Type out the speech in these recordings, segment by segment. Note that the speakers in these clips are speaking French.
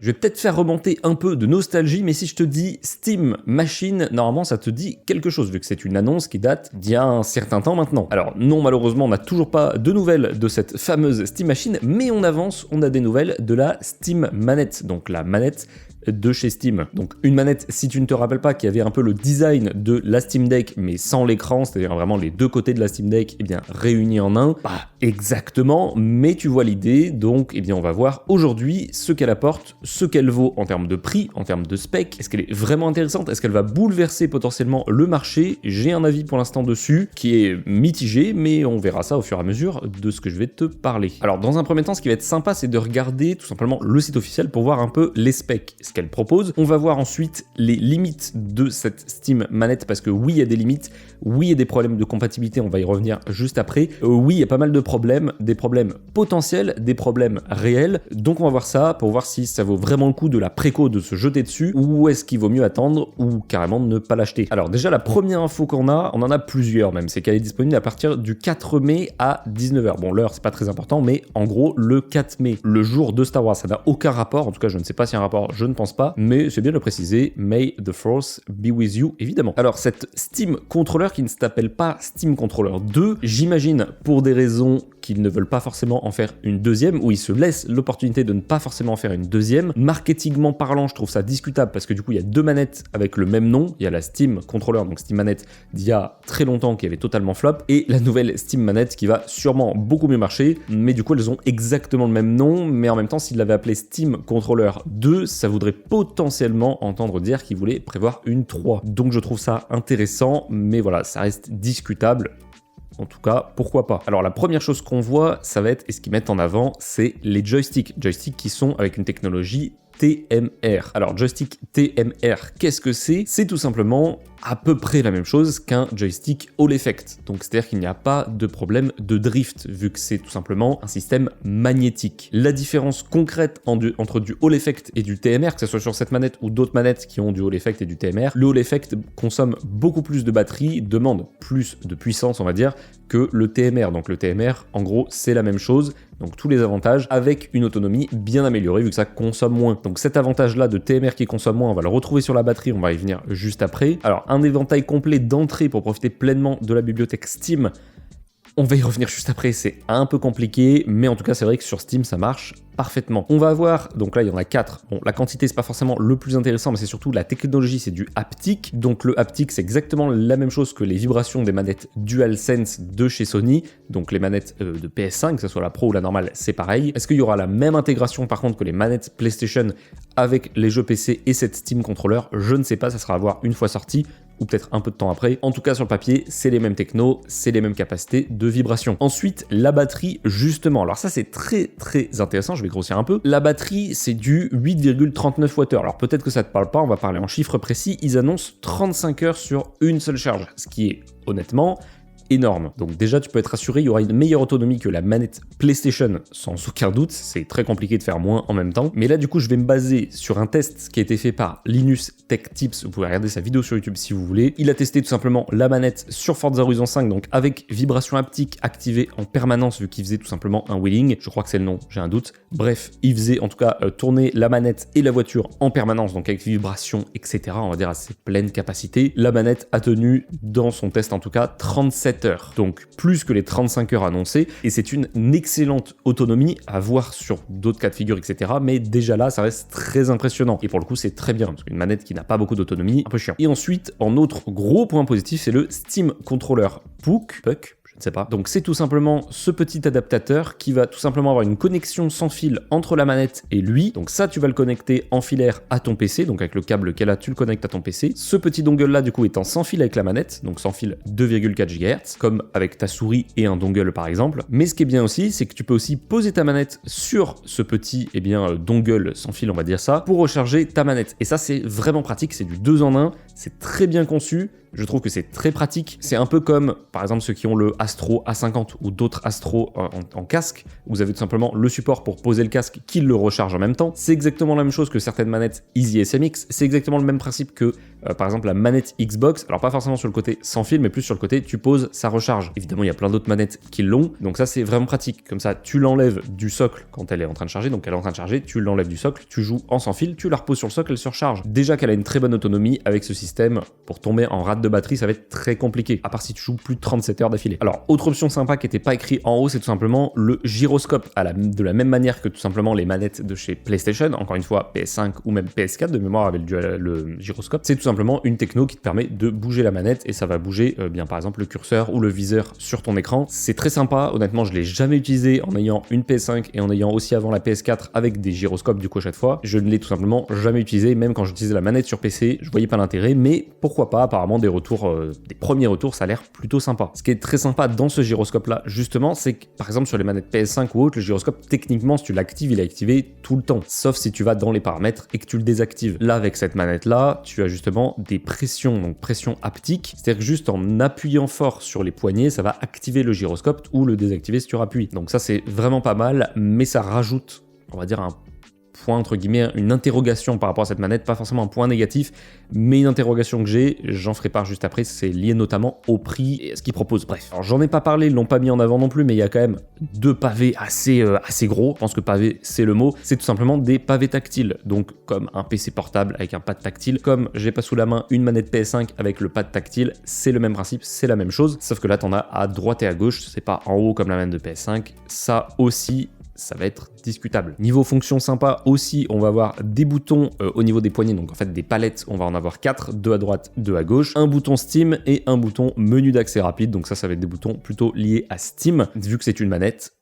Je vais peut-être faire remonter un peu de nostalgie, mais si je te dis Steam Machine, normalement ça te dit quelque chose, vu que c'est une annonce qui date d'il y a un certain temps maintenant. Alors non, malheureusement, on n'a toujours pas de nouvelles de cette fameuse Steam Machine, mais on avance, on a des nouvelles de la Steam Manette, donc la manette de chez Steam. Donc une manette, si tu ne te rappelles pas, qui avait un peu le design de la Steam Deck, mais sans l'écran, c'est-à-dire vraiment les deux côtés de la Steam Deck, eh bien réunis en un. Pas exactement, mais tu vois l'idée, donc eh bien on va voir aujourd'hui ce qu'elle apporte, ce qu'elle vaut en termes de prix, en termes de spec. Est-ce qu'elle est vraiment intéressante? Est-ce qu'elle va bouleverser potentiellement le marché? J'ai un avis pour l'instant dessus, qui est mitigé, mais on verra ça au fur et à mesure de ce que je vais te parler. Alors dans un premier temps, ce qui va être sympa, c'est de regarder tout simplement le site officiel pour voir un peu les specs, ce qu'elle propose. On va voir ensuite les limites de cette Steam Manette, parce que oui, il y a des limites, oui, il y a des problèmes de compatibilité, on va y revenir juste après. Oui, il y a pas mal de problèmes, des problèmes potentiels, des problèmes réels, donc on va voir ça pour voir si ça vaut vraiment le coup de la préco, de se jeter dessus, ou est-ce qu'il vaut mieux attendre, ou carrément ne pas l'acheter. Alors déjà, la première info qu'on a, on en a plusieurs même, c'est qu'elle est disponible à partir du 4 mai à 19h. Bon, l'heure, c'est pas très important, mais en gros, le 4 mai, le jour de Star Wars, ça n'a aucun rapport, en tout cas, je ne sais pas s'il y a un rapport, je ne pense pas, mais c'est bien de le préciser, May the Force be with you, évidemment. Alors, cette Steam Controller qui ne s'appelle pas Steam Controller 2, j'imagine pour des raisons qu'ils ne veulent pas forcément en faire une deuxième, ou ils se laissent l'opportunité de ne pas forcément en faire une deuxième. Marketingment parlant, je trouve ça discutable, parce que du coup, il y a deux manettes avec le même nom. Il y a la Steam Controller, donc Steam Manette d'il y a très longtemps, qui avait totalement flop, et la nouvelle Steam Manette qui va sûrement beaucoup mieux marcher, mais du coup, elles ont exactement le même nom, mais en même temps, s'ils l'avaient appelé Steam Controller 2, ça voudrait potentiellement entendre dire qu'ils voulaient prévoir une 3. Donc je trouve ça intéressant, mais voilà, ça reste discutable. En tout cas, pourquoi pas. Alors la première chose qu'on voit, ça va être, et ce qu'ils mettent en avant, c'est les joysticks. Joysticks qui sont avec une technologie TMR. Alors joystick TMR, qu'est-ce que c'est? C'est tout simplement à peu près la même chose qu'un joystick Hall Effect. Donc c'est-à-dire qu'il n'y a pas de problème de drift, vu que c'est tout simplement un système magnétique. La différence concrète entre du Hall Effect et du TMR, que ce soit sur cette manette ou d'autres manettes qui ont du Hall Effect et du TMR, le Hall Effect consomme beaucoup plus de batterie, demande plus de puissance, on va dire, que le TMR. Donc le TMR, en gros, c'est la même chose. Donc tous les avantages avec une autonomie bien améliorée vu que ça consomme moins. Donc cet avantage-là de TMR qui consomme moins, on va le retrouver sur la batterie, on va y venir juste après. Alors un éventail complet d'entrée pour profiter pleinement de la bibliothèque Steam, on va y revenir juste après, c'est un peu compliqué, mais en tout cas c'est vrai que sur Steam ça marche parfaitement. On va avoir, donc là il y en a 4, bon la quantité c'est pas forcément le plus intéressant, mais c'est surtout la technologie, c'est du haptique. Donc le haptique c'est exactement la même chose que les vibrations des manettes DualSense de chez Sony, donc les manettes de PS5, que ce soit la Pro ou la normale, c'est pareil. Est-ce qu'il y aura la même intégration par contre que les manettes PlayStation avec les jeux PC et cette Steam Controller? Je ne sais pas, ça sera à voir une fois sorti, ou peut-être un peu de temps après. En tout cas, sur le papier, c'est les mêmes technos, c'est les mêmes capacités de vibration. Ensuite, la batterie, justement. Alors ça, c'est très très intéressant, je vais grossir un peu. La batterie, c'est du 8,39 Wh. Alors peut-être que ça te parle pas, on va parler en chiffres précis. Ils annoncent 35 heures sur une seule charge, ce qui est, honnêtement, énorme. Donc déjà, tu peux être rassuré, il y aura une meilleure autonomie que la manette PlayStation, sans aucun doute. C'est très compliqué de faire moins en même temps. Mais là, du coup, je vais me baser sur un test qui a été fait par Linus Tech Tips. Vous pouvez regarder sa vidéo sur YouTube si vous voulez. Il a testé tout simplement la manette sur Forza Horizon 5, donc avec vibration haptique activée en permanence, vu qu'il faisait tout simplement un wheeling. Je crois que c'est le nom, j'ai un doute. Bref, il faisait en tout cas tourner la manette et la voiture en permanence, donc avec vibration, etc. On va dire à ses pleines capacités. La manette a tenu, dans son test en tout cas, 37 heures, donc plus que les 35 heures annoncées, et c'est une excellente autonomie à voir sur d'autres cas de figure, etc. Mais déjà là, ça reste très impressionnant, et pour le coup, c'est très bien, parce qu'une manette qui n'a pas beaucoup d'autonomie, un peu chiant. Et ensuite, en autre gros point positif, c'est le Steam Controller Puck, je ne sais pas. Donc c'est tout simplement ce petit adaptateur qui va tout simplement avoir une connexion sans fil entre la manette et lui. Donc ça, tu vas le connecter en filaire à ton PC, donc avec le câble qu'elle a, tu le connectes à ton PC. Ce petit dongle là, du coup, étant sans fil avec la manette, donc sans fil 2,4 GHz, comme avec ta souris et un dongle par exemple. Mais ce qui est bien aussi, c'est que tu peux aussi poser ta manette sur ce petit, dongle sans fil, on va dire ça, pour recharger ta manette. Et ça, c'est vraiment pratique, c'est du 2 en 1, c'est très bien conçu. Je trouve que c'est très pratique. C'est un peu comme, par exemple, ceux qui ont le Astro A50 ou d'autres Astro en casque, vous avez tout simplement le support pour poser le casque qui le recharge en même temps. C'est exactement la même chose que certaines manettes Easy SMX, c'est exactement le même principe que par exemple la manette Xbox, alors pas forcément sur le côté sans fil, mais plus sur le côté tu poses, ça recharge. Évidemment, il y a plein d'autres manettes qui l'ont, donc ça c'est vraiment pratique. Comme ça, tu l'enlèves du socle quand elle est en train de charger, donc elle est en train de charger, tu l'enlèves du socle, tu joues en sans fil, tu la reposes sur le socle, elle se recharge. Déjà qu'elle a une très bonne autonomie avec ce système, pour tomber en rate de batterie, ça va être très compliqué, à part si tu joues plus de 37 heures d'affilée. Alors, autre option sympa qui n'était pas écrit en haut, c'est tout simplement le gyroscope, de la même manière que tout simplement les manettes de chez PlayStation, encore une fois PS5 ou même PS4 de mémoire avec le gyroscope. C'est tout simplement une techno qui te permet de bouger la manette et ça va bouger bien par exemple le curseur ou le viseur sur ton écran. C'est très sympa, honnêtement je l'ai jamais utilisé en ayant une PS5 et en ayant aussi avant la PS4 avec des gyroscopes du coup à chaque fois. Je ne l'ai tout simplement jamais utilisé, même quand j'utilisais la manette sur PC, je voyais pas l'intérêt, mais pourquoi pas, apparemment des retours, des premiers retours, ça a l'air plutôt sympa. Ce qui est très sympa dans ce gyroscope là justement, c'est que par exemple sur les manettes PS5 ou autres, le gyroscope techniquement si tu l'actives, il est activé tout le temps, sauf si tu vas dans les paramètres et que tu le désactives. Là avec cette manette là, tu as justement des pressions, donc pression haptique, c'est-à-dire que juste en appuyant fort sur les poignets, ça va activer le gyroscope ou le désactiver si tu rappuies. Donc ça c'est vraiment pas mal, mais ça rajoute, on va dire, un point entre guillemets, une interrogation par rapport à cette manette, pas forcément un point négatif, mais une interrogation que j'ai, j'en ferai part juste après, c'est lié notamment au prix et à ce qu'ils proposent. Bref, alors j'en ai pas parlé, ils l'ont pas mis en avant non plus, mais il y a quand même deux pavés assez gros, je pense que pavé c'est le mot, c'est tout simplement des pavés tactiles, donc comme un PC portable avec un pad tactile, comme j'ai pas sous la main une manette PS5 avec le pad tactile, c'est le même principe, c'est la même chose, sauf que là t'en as à droite et à gauche, c'est pas en haut comme la manette de PS5, ça aussi, ça va être discutable. Niveau fonction sympa aussi, on va avoir des boutons au niveau des poignets, donc en fait des palettes, on va en avoir 4, 2 à droite, 2 à gauche, un bouton Steam et un bouton menu d'accès rapide, donc ça va être des boutons plutôt liés à Steam, vu que c'est une manette.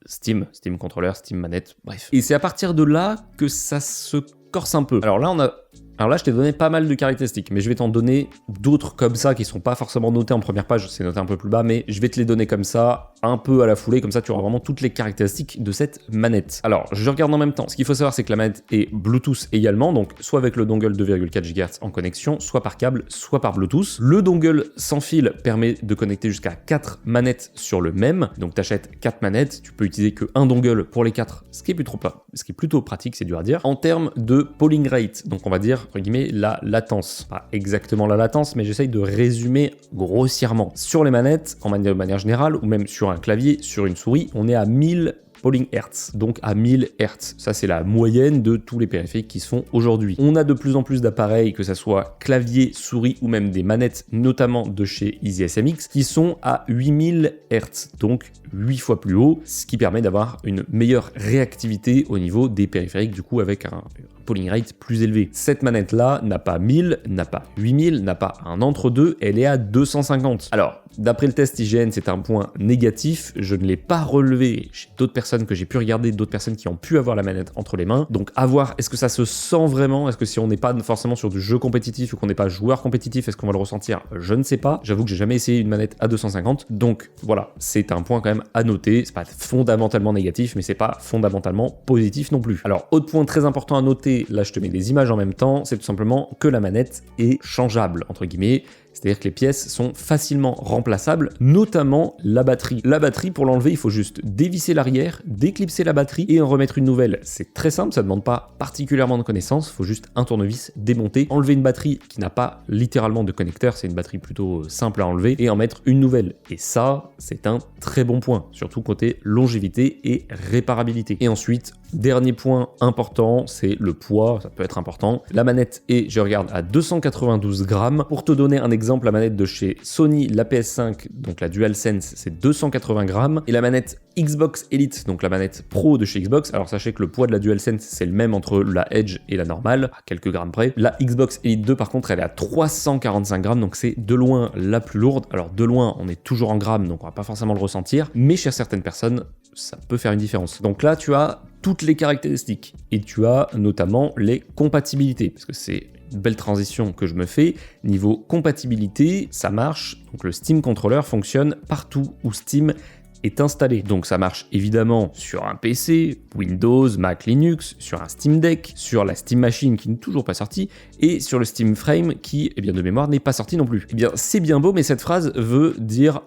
Steam contrôleur, Steam manette, bref. Et c'est à partir de là que ça se corse un peu. Alors là, je t'ai donné pas mal de caractéristiques, mais je vais t'en donner d'autres comme ça qui sont pas forcément notées en première page, c'est noté un peu plus bas, mais je vais te les donner comme ça, un peu à la foulée, comme ça tu auras vraiment toutes les caractéristiques de cette manette. Alors, je regarde en même temps. Ce qu'il faut savoir, c'est que la manette est Bluetooth également, donc soit avec le dongle 2,4 GHz en connexion, soit par câble, soit par Bluetooth. Le dongle sans fil permet de connecter jusqu'à 4 manettes sur le même, donc tu achètes 4 manettes, tu peux utiliser que un dongle pour les 4, ce qui est plutôt pratique, c'est dur à dire. En termes de polling rate, donc on va dire entre guillemets la latence, pas exactement la latence, mais j'essaye de résumer grossièrement. Sur les manettes, de manière générale, ou même sur un clavier, sur une souris, on est à 1000 polling hertz, donc à 1000 hertz. Ça, c'est la moyenne de tous les périphériques qui se font aujourd'hui. On a de plus en plus d'appareils, que ça soit clavier, souris ou même des manettes, notamment de chez Easy SMX, qui sont à 8000 hertz, donc 8 fois plus haut, ce qui permet d'avoir une meilleure réactivité au niveau des périphériques, du coup avec un polling rate plus élevé. Cette manette-là n'a pas 1000, n'a pas 8000, n'a pas un entre-deux, elle est à 250. Alors, d'après le test IGN, c'est un point négatif, je ne l'ai pas relevé chez d'autres personnes que j'ai pu regarder, d'autres personnes qui ont pu avoir la manette entre les mains, donc à voir, est-ce que ça se sent vraiment, est-ce que si on n'est pas forcément sur du jeu compétitif ou qu'on n'est pas joueur compétitif, est-ce qu'on va le ressentir? Je ne sais pas, j'avoue que j'ai jamais essayé une manette à 250, donc voilà, c'est un point quand même à noter, c'est pas fondamentalement négatif, mais c'est pas fondamentalement positif non plus. Alors, autre point très important à noter, là je te mets des images en même temps, c'est tout simplement que la manette est changeable, entre guillemets, c'est-à-dire que les pièces sont facilement remplaçables, notamment la batterie. La batterie, pour l'enlever, il faut juste dévisser l'arrière, déclipser la batterie et en remettre une nouvelle. C'est très simple, ça ne demande pas particulièrement de connaissances, il faut juste un tournevis, démonter, enlever une batterie qui n'a pas littéralement de connecteur, c'est une batterie plutôt simple à enlever, et en mettre une nouvelle. Et ça, c'est un très bon point, surtout côté longévité et réparabilité. Et ensuite, dernier point important, c'est le poids, ça peut être important. La manette est, je regarde, à 292 grammes. Pour te donner un exemple, la manette de chez Sony, la PS5, donc la DualSense, c'est 280 grammes. Et la manette Xbox Elite, donc la manette Pro de chez Xbox, alors sachez que le poids de la DualSense, c'est le même entre la Edge et la normale, à quelques grammes près. La Xbox Elite 2, par contre, elle est à 345 grammes, donc c'est de loin la plus lourde. Alors de loin, on est toujours en grammes, donc on va pas forcément le ressentir, mais chez certaines personnes, ça peut faire une différence. Donc là, tu as toutes les caractéristiques et tu as notamment les compatibilités, parce que c'est une belle transition que je me fais. Niveau compatibilité, ça marche, donc le Steam Controller fonctionne partout où Steam est installé. Donc ça marche évidemment sur un PC, Windows, Mac, Linux, sur un Steam Deck, sur la Steam Machine qui n'est toujours pas sortie, et sur le Steam Frame qui, eh bien, de mémoire, n'est pas sorti non plus. Eh bien, c'est bien beau, mais cette phrase veut dire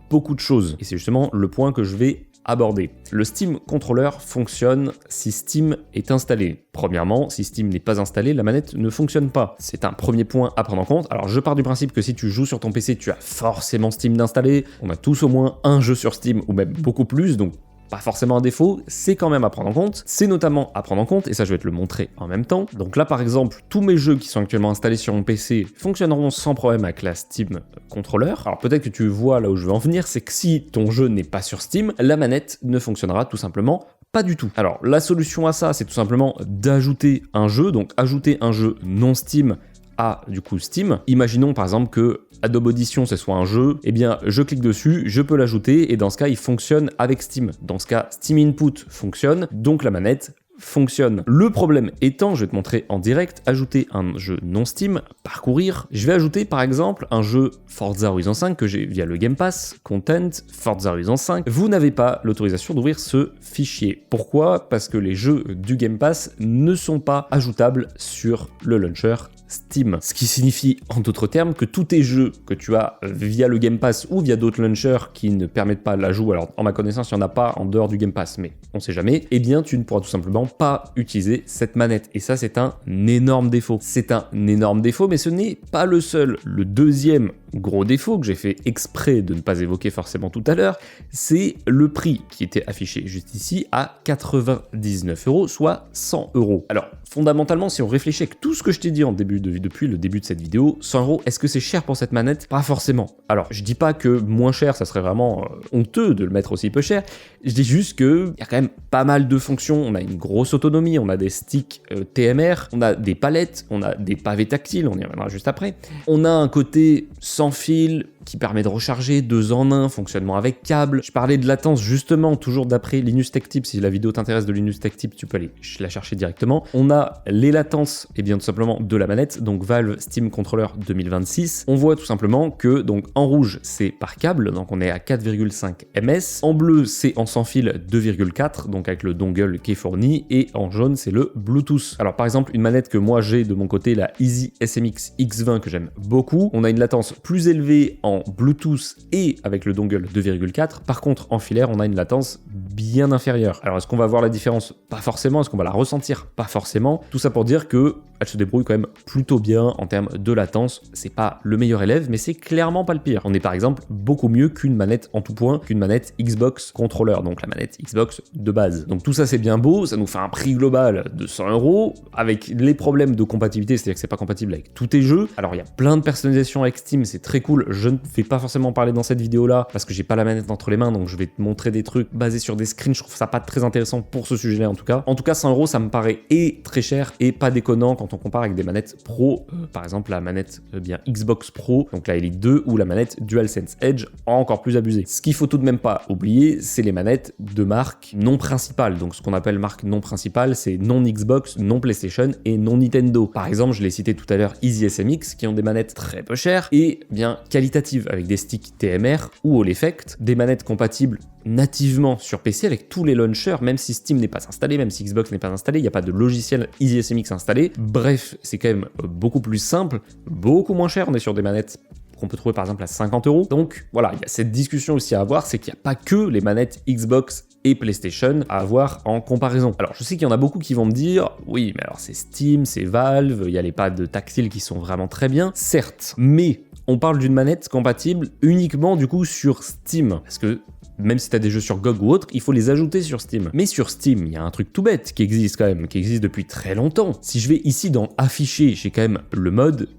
beaucoup de choses. Et c'est justement le point que je vais aborder. Le Steam Controller fonctionne si Steam est installé. Premièrement, si Steam n'est pas installé, la manette ne fonctionne pas. C'est un premier point à prendre en compte. Alors je pars du principe que si tu joues sur ton PC, tu as forcément Steam d'installer. On a tous au moins un jeu sur Steam, ou même beaucoup plus, donc pas forcément un défaut, c'est quand même à prendre en compte. C'est notamment à prendre en compte, et ça je vais te le montrer en même temps. Donc là par exemple, tous mes jeux qui sont actuellement installés sur mon PC fonctionneront sans problème avec la Steam Controller. Alors peut-être que tu vois là où je veux en venir, c'est que si ton jeu n'est pas sur Steam, la manette ne fonctionnera tout simplement pas du tout. Alors la solution à ça, c'est tout simplement d'ajouter un jeu, donc ajouter un jeu non Steam à du coup Steam. Imaginons par exemple que Adobe Audition ce soit un jeu, eh bien je clique dessus, je peux l'ajouter et dans ce cas il fonctionne avec Steam. Dans ce cas Steam Input fonctionne, donc la manette fonctionne. Le problème étant, je vais te montrer en direct, ajouter un jeu non Steam, parcourir. Je vais ajouter par exemple un jeu Forza Horizon 5 que j'ai via le Game Pass, Content, Forza Horizon 5. Vous n'avez pas l'autorisation d'ouvrir ce fichier. Pourquoi ? Parce que les jeux du Game Pass ne sont pas ajoutables sur le launcher Steam. Ce qui signifie en d'autres termes que tous tes jeux que tu as via le Game Pass ou via d'autres launchers qui ne permettent pas l'ajout, alors en ma connaissance il n'y en a pas en dehors du Game Pass, mais on sait jamais, eh bien tu ne pourras tout simplement pas utiliser cette manette. Et ça c'est un énorme défaut. C'est un énorme défaut, mais ce n'est pas le seul. Le deuxième gros défaut que j'ai fait exprès de ne pas évoquer forcément tout à l'heure, c'est le prix qui était affiché juste ici à 99 €, soit 100 €. Alors fondamentalement, si on réfléchit avec tout ce que je t'ai dit depuis le début de cette vidéo, 100 €, est-ce que c'est cher pour cette manette ? Pas forcément. Alors, je dis pas que moins cher, ça serait vraiment honteux de le mettre aussi peu cher. Je dis juste que il y a quand même pas mal de fonctions. On a une grosse autonomie, on a des sticks TMR, on a des palettes, on a des pavés tactiles, on y reviendra juste après. On a un côté sans fil qui permet de recharger 2 en 1, fonctionnement avec câble. Je parlais de latence justement, toujours d'après Linus Tech Tips. Si la vidéo t'intéresse de Linus Tech Tips, tu peux aller la chercher directement. On a les latences, et bien tout simplement de la manette, donc Valve Steam Controller 2026. On voit tout simplement que donc en rouge c'est par câble, donc on est à 4,5 ms. En bleu c'est en sans fil 2,4, donc avec le dongle qui est fourni, et en jaune c'est le Bluetooth. Alors par exemple une manette que moi j'ai de mon côté, la Easy SMX X20 que j'aime beaucoup, on a une latence plus élevée en Bluetooth et avec le dongle 2,4. Par contre en filaire on a une latence bien inférieure. Alors est-ce qu'on va voir la différence ? Pas forcément. Est-ce qu'on va la ressentir ? Pas forcément. Tout ça pour dire que elle se débrouille quand même plutôt bien en termes de latence. C'est pas le meilleur élève, mais c'est clairement pas le pire. On est par exemple beaucoup mieux qu'une manette en tout point, qu'une manette Xbox Controller, donc la manette Xbox de base. Donc tout ça c'est bien beau, ça nous fait un prix global de 100 € avec les problèmes de compatibilité, c'est-à-dire que c'est pas compatible avec tous tes jeux. Alors il y a plein de personnalisation avec Steam, c'est très cool. Je ne vais pas forcément parler dans cette vidéo là parce que j'ai pas la manette entre les mains, donc je vais te montrer des trucs basés sur des screens. Je trouve ça pas très intéressant pour ce sujet-là en tout cas. En tout cas 100 € ça me paraît et très cher et pas déconnant quand on compare avec des manettes pro, par exemple la manette bien Xbox Pro, donc la Elite 2 ou la manette DualSense Edge, encore plus abusée. Ce qu'il faut tout de même pas oublier, c'est les manettes de marque non principale. Donc ce qu'on appelle marque non principale, c'est non Xbox, non PlayStation et non Nintendo. Par exemple, je l'ai cité tout à l'heure, Easy SMX, qui ont des manettes très peu chères et bien qualitatives avec des sticks TMR ou All Effect, des manettes compatibles nativement sur PC avec tous les launchers, même si Steam n'est pas installé, même si Xbox n'est pas installé, il n'y a pas de logiciel Easy SMX installé. Bref, c'est quand même beaucoup plus simple, beaucoup moins cher. On est sur des manettes qu'on peut trouver par exemple à 50 €. Donc voilà, il y a cette discussion aussi à avoir, c'est qu'il n'y a pas que les manettes Xbox et PlayStation à avoir en comparaison. Alors je sais qu'il y en a beaucoup qui vont me dire, oui mais alors c'est Steam, c'est Valve, il y a les pads tactiles qui sont vraiment très bien, certes, mais on parle d'une manette compatible uniquement du coup sur Steam, parce que même si tu as des jeux sur GOG ou autre, il faut les ajouter sur Steam. Mais sur Steam, il y a un truc tout bête qui existe quand même, qui existe depuis très longtemps. Si je vais ici dans Afficher, j'ai quand même le mode,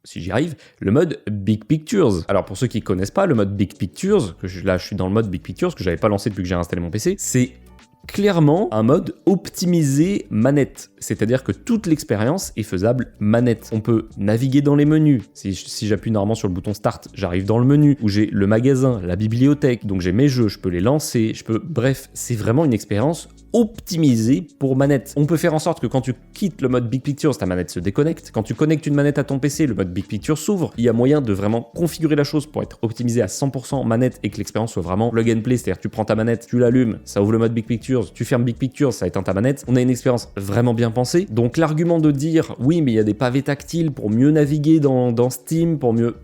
si j'y arrive, le mode Big Pictures. Alors pour ceux qui connaissent pas, le mode Big Pictures, là je suis dans le mode Big Pictures, que j'avais pas lancé depuis que j'ai installé mon PC, c'est clairement un mode optimisé manette, c'est-à-dire que toute l'expérience est faisable manette. On peut naviguer dans les menus, si j'appuie normalement sur le bouton Start, j'arrive dans le menu où j'ai le magasin, la bibliothèque, donc j'ai mes jeux, je peux les lancer, bref, c'est vraiment une expérience optimisé pour manette. On peut faire en sorte que quand tu quittes le mode Big Picture, ta manette se déconnecte. Quand tu connectes une manette à ton PC, le mode Big Picture s'ouvre. Il y a moyen de vraiment configurer la chose pour être optimisé à 100% manette et que l'expérience soit vraiment plug and play. C'est-à-dire tu prends ta manette, tu l'allumes, ça ouvre le mode Big Picture, tu fermes Big Picture, ça éteint ta manette. On a une expérience vraiment bien pensée. Donc l'argument de dire oui mais il y a des pavés tactiles pour mieux naviguer dans Steam, pour mieux...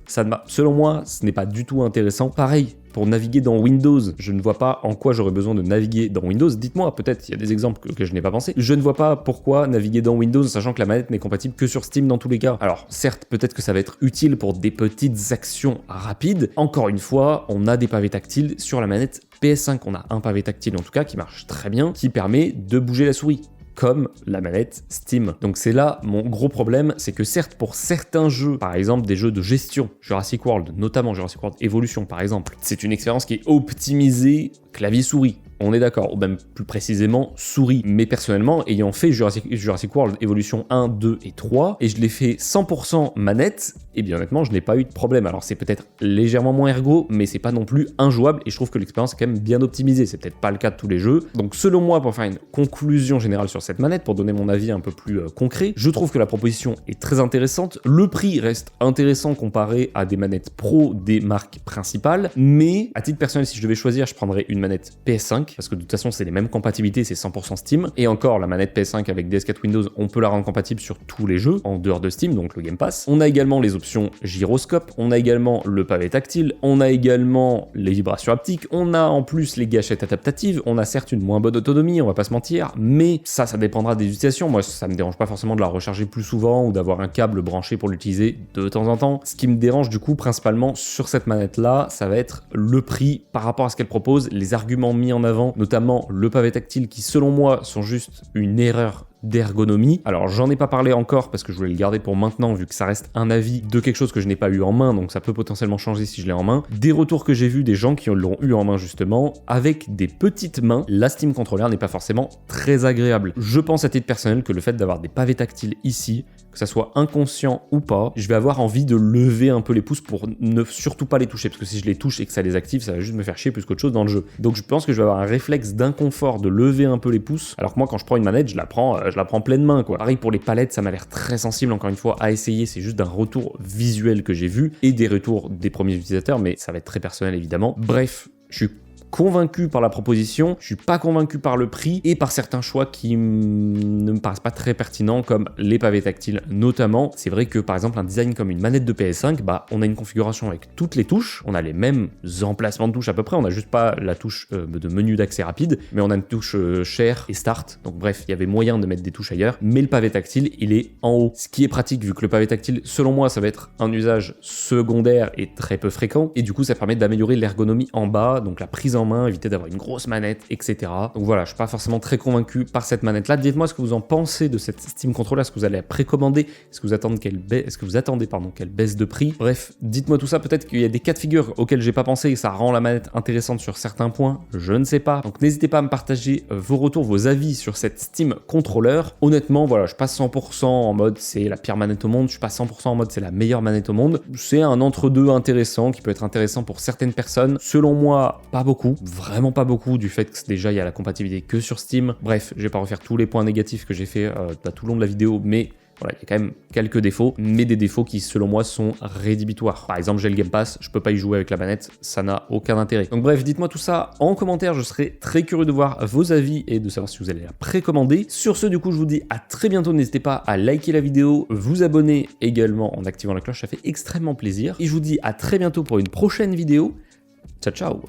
selon moi, ce n'est pas du tout intéressant. Pareil, pour naviguer dans Windows, je ne vois pas en quoi j'aurais besoin de naviguer dans Windows. Dites-moi, peut-être, il y a des exemples que je n'ai pas pensé. Je ne vois pas pourquoi naviguer dans Windows, sachant que la manette n'est compatible que sur Steam dans tous les cas. Alors, certes, peut-être que ça va être utile pour des petites actions rapides. Encore une fois, on a des pavés tactiles sur la manette PS5. On a un pavé tactile, en tout cas, qui marche très bien, qui permet de bouger la souris, comme la manette Steam. Donc c'est là mon gros problème, c'est que certes pour certains jeux, par exemple des jeux de gestion, Jurassic World, notamment Jurassic World Evolution par exemple, c'est une expérience qui est optimisée clavier-souris. On est d'accord, ou même plus précisément souris. Mais personnellement, ayant fait Jurassic World Evolution 1, 2 et 3, et je l'ai fait 100% manette, et bien honnêtement, je n'ai pas eu de problème. Alors c'est peut-être légèrement moins ergo, mais c'est pas non plus injouable, et je trouve que l'expérience est quand même bien optimisée. C'est peut-être pas le cas de tous les jeux. Donc selon moi, pour faire une conclusion générale sur cette manette, pour donner mon avis un peu plus concret, je trouve que la proposition est très intéressante. Le prix reste intéressant comparé à des manettes pro des marques principales, mais à titre personnel, si je devais choisir, je prendrais une manette PS5, parce que de toute façon c'est les mêmes compatibilités, c'est 100% Steam, et encore la manette PS5 avec DS4 Windows, on peut la rendre compatible sur tous les jeux, en dehors de Steam, donc le Game Pass. On a également les options gyroscope, on a également le pavé tactile, on a également les vibrations haptiques, on a en plus les gâchettes adaptatives, on a certes une moins bonne autonomie, on va pas se mentir, mais ça dépendra des utilisations. Moi ça me dérange pas forcément de la recharger plus souvent ou d'avoir un câble branché pour l'utiliser de temps en temps. Ce qui me dérange du coup principalement sur cette manette là, ça va être le prix par rapport à ce qu'elle propose, les arguments mis en avant, notamment le pavé tactile qui selon moi sont juste une erreur d'ergonomie. Alors j'en ai pas parlé encore parce que je voulais le garder pour maintenant vu que ça reste un avis de quelque chose que je n'ai pas eu en main, donc ça peut potentiellement changer si je l'ai en main. Des retours que j'ai vus des gens qui l'ont eu en main justement, avec des petites mains, la Steam Controller n'est pas forcément très agréable. Je pense à titre personnel que le fait d'avoir des pavés tactiles ici, que ça soit inconscient ou pas, je vais avoir envie de lever un peu les pouces pour ne surtout pas les toucher, parce que si je les touche et que ça les active, ça va juste me faire chier plus qu'autre chose dans le jeu. Donc je pense que je vais avoir un réflexe d'inconfort de lever un peu les pouces, alors que moi quand je prends une manette, je la prends pleine main quoi. Pareil pour les palettes, ça m'a l'air très sensible encore une fois à essayer, c'est juste d'un retour visuel que j'ai vu et des retours des premiers utilisateurs, mais ça va être très personnel évidemment. Bref, je suis convaincu par la proposition, je suis pas convaincu par le prix et par certains choix qui ne me paraissent pas très pertinents comme les pavés tactiles notamment. C'est vrai que par exemple un design comme une manette de PS5, bah on a une configuration avec toutes les touches, on a les mêmes emplacements de touches à peu près, on a juste pas la touche de menu d'accès rapide, mais on a une touche share et start, donc bref, il y avait moyen de mettre des touches ailleurs, mais le pavé tactile il est en haut, ce qui est pratique vu que le pavé tactile selon moi ça va être un usage secondaire et très peu fréquent, et du coup ça permet d'améliorer l'ergonomie en bas, donc la prise en main, éviter d'avoir une grosse manette, etc. Donc voilà, je suis pas forcément très convaincu par cette manette là. Dites-moi ce que vous en pensez de cette Steam Controller, est-ce que vous allez la précommander, est-ce que vous attendez qu'elle baisse de prix. Bref, dites-moi tout ça, peut-être qu'il y a des cas de figure auxquels j'ai pas pensé et ça rend la manette intéressante sur certains points, je ne sais pas. Donc n'hésitez pas à me partager vos retours, vos avis sur cette Steam Controller. Honnêtement, voilà, je suis pas 100% en mode c'est la pire manette au monde, je suis pas 100% en mode c'est la meilleure manette au monde. C'est un entre-deux intéressant qui peut être intéressant pour certaines personnes. Selon moi, pas beaucoup. Vraiment pas beaucoup du fait que déjà il y a la compatibilité que sur Steam. Bref, je vais pas refaire tous les points négatifs que j'ai fait tout le long de la vidéo, mais voilà, il y a quand même quelques défauts, mais des défauts qui selon moi sont rédhibitoires. Par exemple, j'ai le Game Pass, je peux pas y jouer avec la manette, ça n'a aucun intérêt. Donc bref, dites-moi tout ça en commentaire, je serai très curieux de voir vos avis et de savoir si vous allez la précommander. Sur ce, du coup, je vous dis à très bientôt, n'hésitez pas à liker la vidéo, vous abonner également en activant la cloche, ça fait extrêmement plaisir. Et je vous dis à très bientôt pour une prochaine vidéo. Ciao, ciao!